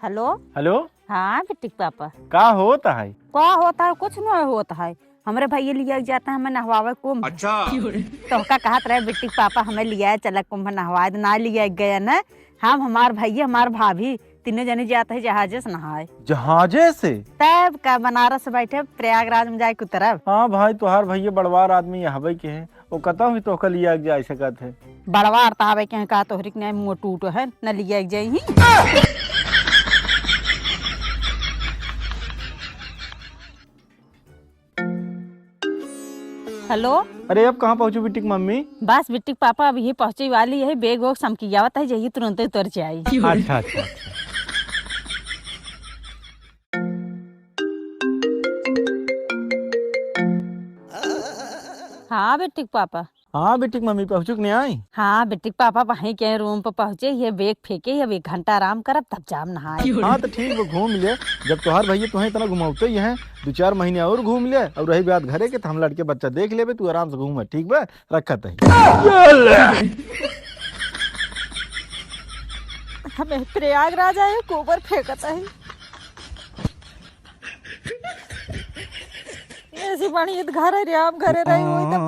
Hello. Hello. हाँ बिट्टी पापा। का होता है? क्या होता है? कुछ नहीं होता है। हमारे भैया लिया जाता है हमें नहवावे कुंभ। अच्छा। तो का कहत रहे बिट्टी पापा हमें लिया चला कुंभ नहवाए ना लिया गया न। हम हमार भैया हमार भाभी तीनों जने जाते हैं जहाजे से नहाए। जहाजे से? तब का बनारस बैठे प्रयागराज में जाए की तरफ। हाँ भाई तुहार भैया बड़वार आदमी यहाँ के है वो कता हुई तो लिया जा सकत है। बड़वा अरतावे के का तोहरिक ने मुँह टूटो है न लिया जाई। हेलो। अरे अब कहाँ पहुँचू बिटिक मम्मी? बस बिट्टी पापा अब ये पहुंचे वाली है। बेग वोग समकियावत है यही तुरंत उतर जाए। अच्छा अच्छा। हाँ बिट्टी पापा। हाँ बिटिक मम्मी पहुँचू कि नहीं आई? हाँ बिट्टी पापा वहीं के रूम पर पहुंचे। ये बेग फेंके अब 1 घंटा आराम करब तब जाम नहाए। हाँ तो ठीक वो घूम ले। जब तुहार भैया तुम्हें इतना घुमाते ही हैं 2-4 महीने और घूम ले। और रही बात घरे के तो हम लड़के बच्चा देख लेबे तू आराम से घूम। ठीक बा रखत है। हमें प्रयागराज आए गोबर फेंकता है। ऐसी बनी घर है रे आप घरे रही हुई तब